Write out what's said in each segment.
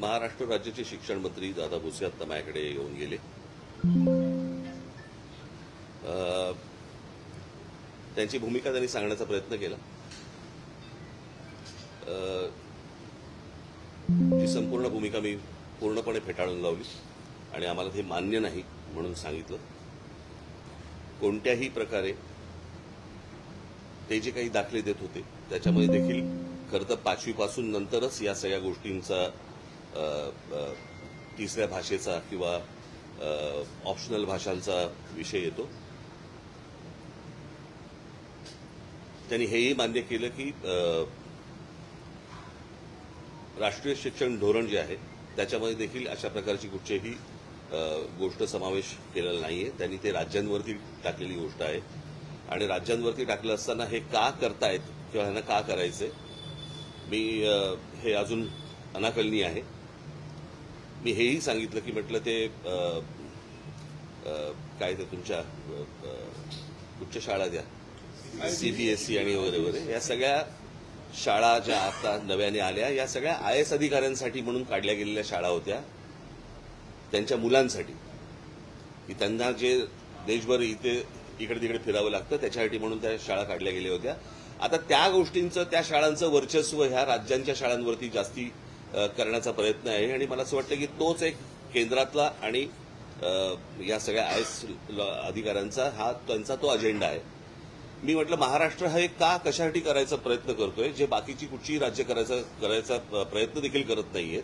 महाराष्ट्र राज्याचे शिक्षण मंत्री दादा भुसे आता माझ्याकडे येऊन गेले. त्यांची भूमिका त्यांनी सांगण्याचा प्रयत्न केला. ती संपूर्ण भूमिका मी पूर्णपणे फेटाळून लावली आणि आम्हाला ते मान्य नाही म्हणून सांगितलं. कोणत्याही प्रकारे ते जे काही दाखले देत होते त्याच्यामध्ये देखील खरं तर 5वी पासून नंतरच या सगळ्या गोष्टींचा तिसऱ्या भाषेचा किंवा ऑप्शनल भाषांचा विषय येतो. त्यांनी हेही मान्य केलं की राष्ट्रीय शिक्षण धोरण जे आहे त्याच्यामध्ये देखील अशा प्रकारची कुठचीही गोष्ट समावेश केलेला नाहीये. त्यांनी ते राज्यांवरती टाकलेली गोष्ट आहे आणि राज्यांवरती टाकलं असताना हे का करतायत किंवा ह्यांना का करायचंय मी हे अजून अनाकलनीय आहे. मी हेही सांगितलं की म्हटलं ते काय ते तुमच्या उच्च शाळा द्या सीबीएसई आणि वगैरे वगैरे या सगळ्या शाळा ज्या आता नव्याने आल्या या सगळ्या IAS अधिकाऱ्यांसाठी म्हणून काढल्या गेलेल्या शाळा होत्या. त्यांच्या मुलांसाठी की त्यांना जे देशभर इकडे तिकडे फिरावं लागतं त्याच्यासाठी म्हणून त्या शाळा काढल्या गेल्या होत्या. आता त्या गोष्टींचं त्या शाळांचं वर्चस्व ह्या राज्यांच्या शाळांवरती जास्ती करण्याचा प्रयत्न आहे आणि मला असं वाटतं की तोच एक केंद्रातला आणि या सगळ्या IAS अधिकाऱ्यांचा हा त्यांचा तो अजेंडा आहे. मी म्हटलं महाराष्ट्र हा का कशासाठी करायचा प्रयत्न करतोय जे बाकीची कुठचीही राज्य करायचा प्रयत्न देखील करत नाहीये.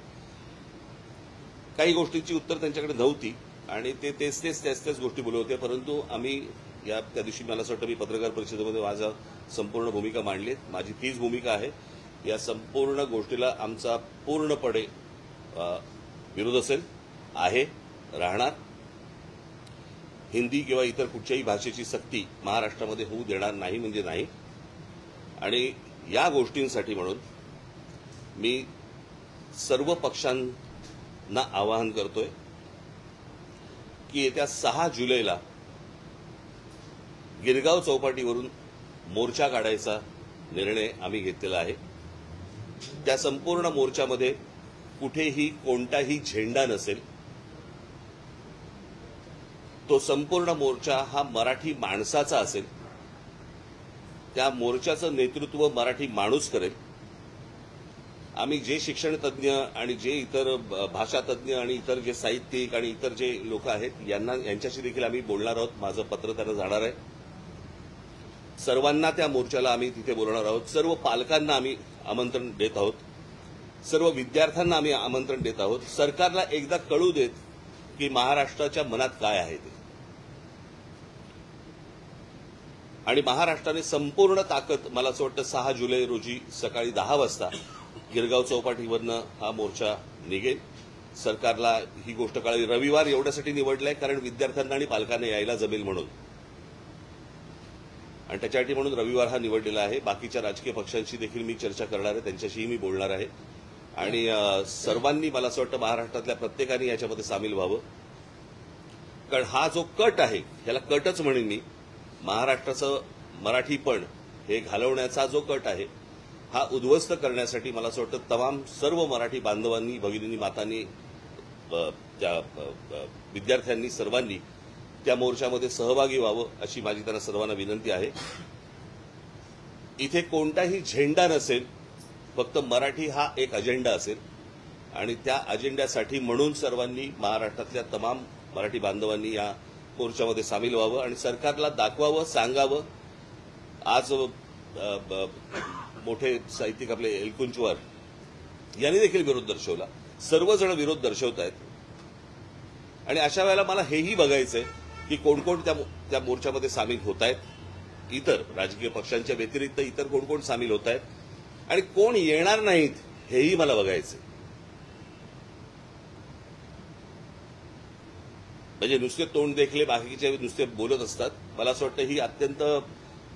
काही गोष्टींची उत्तर त्यांच्याकडे नव्हती आणि ते तेच गोष्टी बोलत होते. परंतु आम्ही त्या दिवशी मला असं वाटतं मी पत्रकार परिषदेमध्ये माझा संपूर्ण भूमिका मांडली. माझी तीच भूमिका आहे. या संपूर्ण गोष्टीला आमचा पूर्णपणे विरोध असेल आहे राहणार. हिंदी किंवा इतर कुठच्याही भाषेची सक्ती महाराष्ट्रामध्ये होऊ देणार नाही म्हणजे नाही. आणि या गोष्टींसाठी म्हणून मी सर्व पक्षांना आवाहन करतोय की येत्या 6 जुलैला गिरगाव चौपाटीवरून मोर्चा काढायचा निर्णय आम्ही घेतलेला आहे. त्या संपूर्ण मोर्चामध्ये कुठेही कोणताही झेंडा नसेल. तो संपूर्ण मोर्चा हा मराठी माणसाचा असेल. त्या मोर्चाचं नेतृत्व मराठी माणूस करेल. आम्ही जे शिक्षण तज्ज्ञ आणि जे इतर भाषा तज्ज्ञ आणि इतर जे साहित्यिक आणि इतर जे लोक आहेत यांच्याशी देखील आम्ही बोलणार आहोत. माझं पत्र त्यांना जाणार आहे. सर्वांना त्या मोर्चाला आम्ही तिथे बोलणार आहोत. सर्व पालकांना आम्ही आमंत्रण देत आहोत. सर्व विद्यार्थ्यांना आम्ही आमंत्रण देत आहोत. सरकारला एकदा कळू देत की महाराष्ट्राच्या मनात काय आहे ते. आणि महाराष्ट्राने संपूर्ण ताकद मला असं वाटतं 6 जुलै रोजी सकाळी 10 वाजता गिरगाव चौपाटीवरनं हा मोर्चा निघेल. सरकारला ही गोष्ट कळाली. रविवार एवढ्यासाठी निवडलाय कारण विद्यार्थ्यांना आणि पालकांना यायला जमेल म्हणून आणि त्याच्यासाठी म्हणून रविवार हा निवडलेला आहे. बाकीच्या राजकीय पक्षांशी देखील मी चर्चा करणार आहे. त्यांच्याशीही मी बोलणार आहे आणि सर्वांनी मला असं वाटतं महाराष्ट्रातल्या प्रत्येकाने याच्यामध्ये सामील व्हावं. कारण हा जो कट आहे ह्याला कटच म्हणेन मी. महाराष्ट्राचं मराठीपण हे घालवण्याचा जो कट आहे हा उद्ध्वस्त करण्यासाठी मला असं वाटतं तमाम सर्व मराठी बांधवांनी भगिनींनी मातांनी त्या विद्यार्थ्यांनी सर्वांनी त्या मोर्चामध्ये सहभागी व्हावं अशी माझी त्यांना सर्वांना विनंती आहे. इथे कोणताही झेंडा नसेल. फक्त मराठी हा एक अजेंडा असेल आणि त्या अजेंड्यासाठी म्हणून सर्वांनी महाराष्ट्रातल्या तमाम मराठी बांधवांनी या मोर्चामध्ये सामील व्हावं आणि सरकारला दाखवावं सांगावं. आज मोठे साहित्यिक आपले एलकुंचवार यांनी देखील विरोध दर्शवला. सर्वजण विरोध दर्शवत आहेत आणि अशा वेळेला मला हेही बघायचंय की कोण कोण त्या मोर्चामध्ये सामील होत आहेत. इतर राजकीय पक्षांच्या व्यतिरिक्त इतर कोण कोण सामील होत आहेत आणि कोण येणार नाहीत हेही मला बघायचंय. म्हणजे नुसते तोंड देखले बाकीचे नुसते बोलत असतात. मला असं वाटतं ही अत्यंत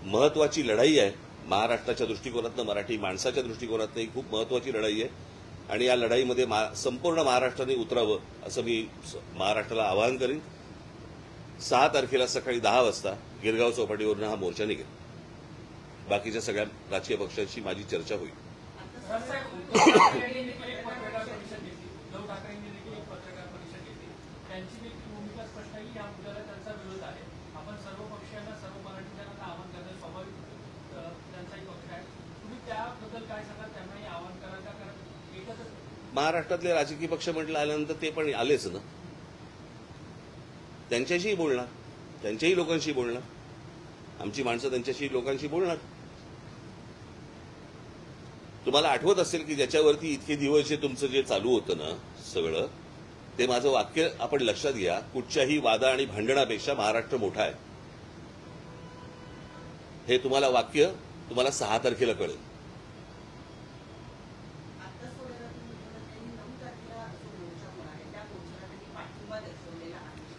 महत्वाची लढाई आहे. महाराष्ट्राच्या दृष्टिकोनातनं मराठी माणसाच्या दृष्टिकोनातनं ही खूप महत्वाची लढाई आहे आणि या लढाईमध्ये संपूर्ण महाराष्ट्राने उतरावं असं मी महाराष्ट्राला आवाहन करीन. 6 तारखेला सकाळी 10 वाजता गिरगाव चौपाटीवरून हा मोर्चा निघेल. बाकीच्या सगळ्या राजकीय पक्षांशी माझी चर्चा होईल. त्यांची देखील भूमिका स्पष्ट आहे की या मुद्द्याला त्यांचा विरोध आहे. आपण सर्व पक्षीयांना सर्व मराठी जनांना आवाहन करणं स्वाभाविक त्यांचाही पक्ष आहे. तुम्ही त्याबद्दल काय सांगा, त्यांनाही आवाहन करा का? कारण एकच महाराष्ट्रातले राजकीय पक्ष म्हटलं आल्यानंतर ते पण आलेच ना, त्यांच्याशीही बोलणार, त्यांच्याही लोकांशी बोलणार, आमची माणसं त्यांच्याशी लोकांशी बोलणार. तुम्हाला आठवत असेल की ज्याच्यावरती इतके दिवस जे तुमचं जे चालू होतं ना सगळं, ते माझं वाक्य आपण लक्षात घ्या, कुठच्याही वादा आणि भांडणापेक्षा महाराष्ट्र मोठा आहे. हे तुम्हाला वाक्य तुम्हाला 6 तारखेला कळेल.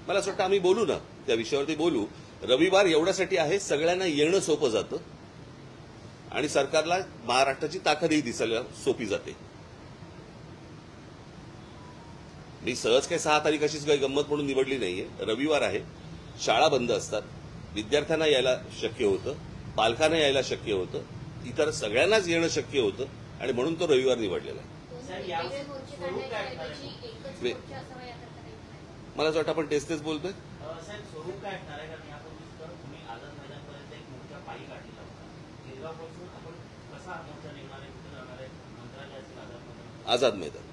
मला असं वाटतं आम्ही बोलू ना, त्या विषयावरती बोलू. रविवार एवढ्यासाठी आहे, सगळ्यांना येणं सोपं जातं आणि सरकारला महाराष्ट्राची ताकदही दिसायला सोपी जाते. मी सहज काही 6 तारीख अशीच काही गंमत म्हणून निवडली नाहीये. रविवार आहे, शाळा बंद असतात, विद्यार्थ्यांना यायला शक्य होतं, पालकांना यायला शक्य होतं, इतर सगळ्यांनाच येणं शक्य होतं आणि म्हणून तो रविवार निवडलेला आहे. मला असं वाटतं आपण तेच बोलतोय. आझाद मैदान.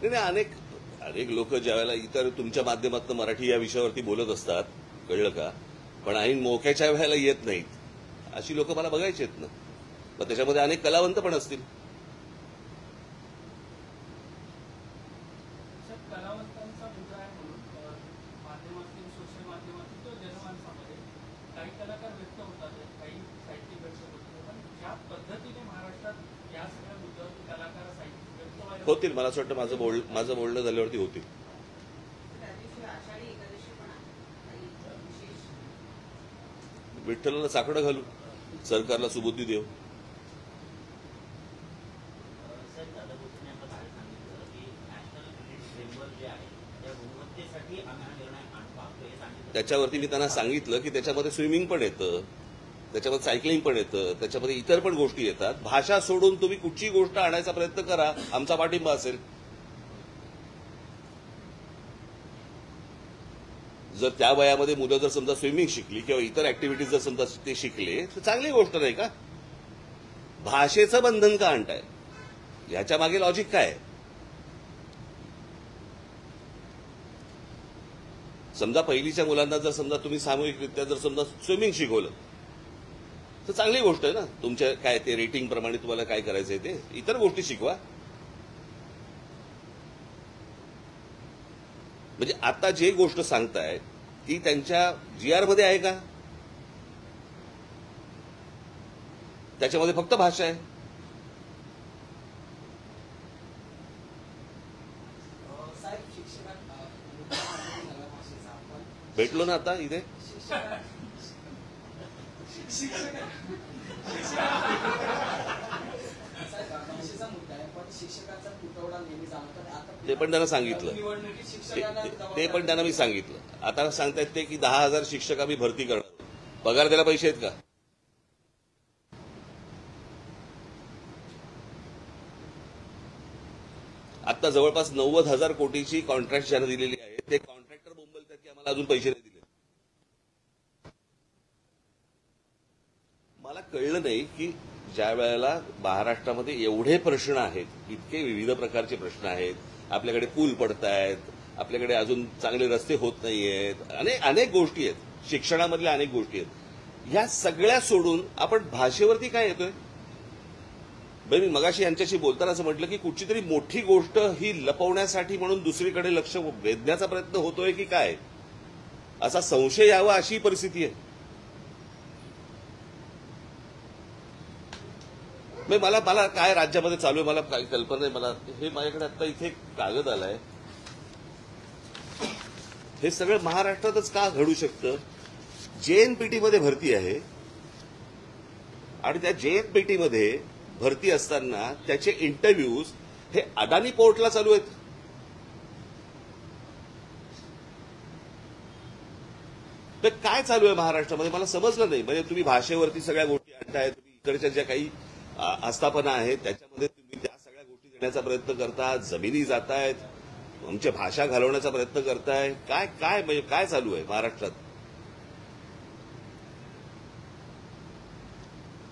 नाही, अनेक लोक ज्यावेळेला इतर तुमच्या माध्यमातून मराठी या विषयावरती बोलत असतात, कळलं का, पण ऐन मोक्याच्या वेळेला येत नाहीत, अशी लोक मला बघायची आहेत ना. मग त्याच्यामध्ये अनेक कलावंत पण असतील. कलावंतांचा मुद्दा आहे म्हणून माध्यमातून, सोशल माध्यमातून किंवा जनमानसामध्ये काही कलाकार व्यक्त होतात, काही साहित्यिक व्यक्त होतात, पण ज्या पद्धतीने महाराष्ट्रात या सगळ्या मुद्द्यावरती कलाकार साहित्यिक व्यक्त होतील. मला असं वाटतं माझं बोलणं झाल्यावरती होतील. विठ्ठलाला साकडं घालू, सरकारला सुबुद्धी देऊ. त्याच्यावरती मी त्यांना सांगितलं की त्याच्यामध्ये स्विमिंग पण येतं, त्याच्यामध्ये सायकलिंग पण येतं, त्याच्यामध्ये इतर पण गोष्टी येतात. भाषा सोडून तुम्ही कुठची गोष्ट आणायचा प्रयत्न करा, आमचा पाठिंबा असेल. जर त्या वयामध्ये मुलं जर समजा स्विमिंग शिकली किंवा इतर ऍक्टिव्हिटीज जर समजा ते शिकले तर चांगली गोष्ट नाही का? भाषेचं बंधन का आणताय? ह्याच्या मागे लॉजिक काय आहे? समजा पहिलीच्या मुलांना जर समजा तुम्ही सामूहिकरित्या जर समजा स्विमिंग शिकवलं तर चांगली गोष्ट आहे ना. तुमच्या काय ते रेटिंग प्रमाणे तुम्हाला काय करायचंय ते इतर गोष्टी शिकवा. म्हणजे आता जे गोष्ट सांगताय ती त्यांच्या GR मध्ये आहे का? त्याच्यामध्ये फक्त भाषा आहे. भेटलो ना आता इथे. ते पण त्यांना सांगितलं, ते पण त्यांना मी सांगितलं. आता सांगतायत ते की 10,000 शिक्षक आम्ही भरती करणार. पगार द्यायला पैसे आहेत का? आता जवळपास 90,000 कोटीची कॉन्ट्रॅक्ट ज्यांना दिलेली आहे ते कॉन्ट्रॅक्टर बोंबलतात की आम्हाला अजून पैसे नाही दिले. मला कळलं नाही की ज्या वेळेला महाराष्ट्रामध्ये एवढे प्रश्न आहेत, इतके विविध प्रकारचे प्रश्न आहेत, आपल्याकडे पूल पडतायत, आपल्याकडे अजून चांगले रस्ते होत नाहीयेत, अनेक गोष्टी आहेत, शिक्षणामधल्या अनेक गोष्टी आहेत, ह्या सगळ्या सोडून आपण भाषेवरती काय येतोय? मी मगाशी यांच्याशी बोलताना असं म्हटलं की कुठची तरी मोठी गोष्ट ही लपवण्यासाठी म्हणून दुसरीकडे लक्ष वेधण्याचा प्रयत्न होतोय की काय, असा संशय यावा अशी परिस्थिती आहे. मला काय राज्यामध्ये चालू आहे मला काही कल्पना नाही. मला हे माझ्याकडे आता इथे कागद आलाय. हे सगळं महाराष्ट्रातच का घडू शकतं? JNPT मध्ये भरती आहे आणि त्या JNPT मध्ये भरती असताना त्याचे इंटरव्ह्यूज हे अदानी पोर्टला चालू आहेत. तर काय चालू आहे महाराष्ट्रामध्ये मला समजलं नाही. म्हणजे तुम्ही भाषेवरती सगळ्या गोष्टी आणताय, तुम्ही इकडच्या ज्या काही आस्थापना आहेत त्याच्यामध्ये तुम्ही त्या सगळ्या गोष्टी देण्याचा प्रयत्न करता, जमिनी जातायत, आमची भाषा घालवण्याचा प्रयत्न करताय. काय काय म्हणजे काय चालू आहे महाराष्ट्रात?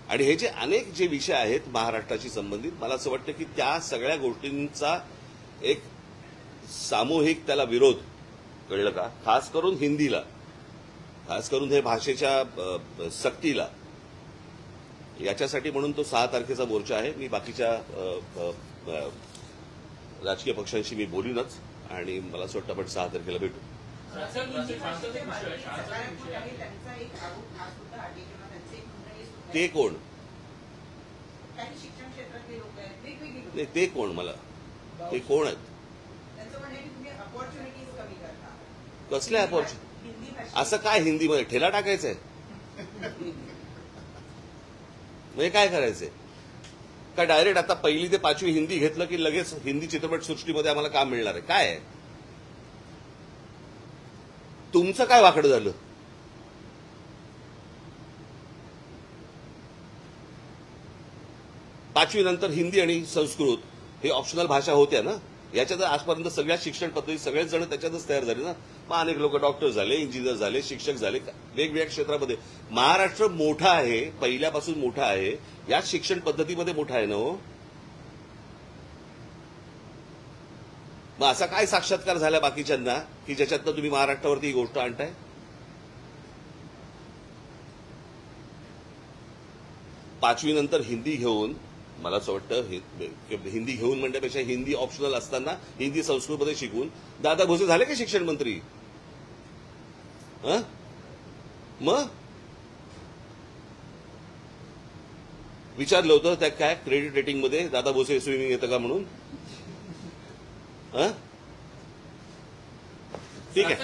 आणि हे जे अनेक जे विषय आहेत महाराष्ट्राशी संबंधित, मला असं वाटतं की त्या सगळ्या गोष्टींचा एक सामूहिक त्याला विरोध, कळलं का, खास करून हिंदीला, खास करून हे भाषेच्या सक्तीला, याच्यासाठी म्हणून तो 6 तारखेचा मोर्चा आहे. मी बाकीच्या राजकीय पक्षांशी मी बोलीनच आणि मला असं वाटतं आपण 6 तारखेला भेटू. ते कोण? शिक्षण क्षेत्रातले लोक आहेत, वेगवेगळी नाही, ते कोण? मला ते कोण आहेत? त्यांचं म्हणणं आहे की तुम्ही अपॉर्च्युनिटीज कमी करता. कसल्या अपॉर्च्युनिटी? हिंदी असं काय हिंदीमध्ये ठेला टाकायचंय? म्हणजे काय करायचंय? का डायरेक्ट आता 1ली ते 5वी हिंदी घेतलं की लगेच हिंदी चित्रपट सृष्टीमध्ये आम्हाला काम मिळणार आहे? काय आहे तुमचं? काय वाकडं झालं? पाचवी नंतर हिंदी आणि संस्कृत हे ऑप्शनल भाषा होत्या ना. याच्यात आजपर्यंत सगळ्या शिक्षण पद्धती सगळेच जण त्याच्यातच तयार झाले ना. मग अनेक लोक डॉक्टर झाले, इंजिनियर झाले, शिक्षक झाले, वेगवेगळ्या क्षेत्रामध्ये. महाराष्ट्र मोठा आहे, पहिल्यापासून मोठा आहे, याच शिक्षण पद्धतीमध्ये मोठा आहे ना हो. मग असा काय साक्षात्कार झाला बाकीच्यांना की ज्याच्यातनं तुम्ही महाराष्ट्रावरती ही गोष्ट आणताय? पाचवी नंतर हिंदी घेऊन, मला असं वाटतं हिंदी घेऊन म्हणण्यापेक्षा हिंदी ऑप्शनल असताना हिंदी संस्कृतमध्ये शिकून दादा भुसे झाले का शिक्षण मंत्री? मग विचारलं होतं त्या काय क्रेडिट रेटिंगमध्ये दादा भुसे स्विमिंग येतं का म्हणून? ठीक आहे.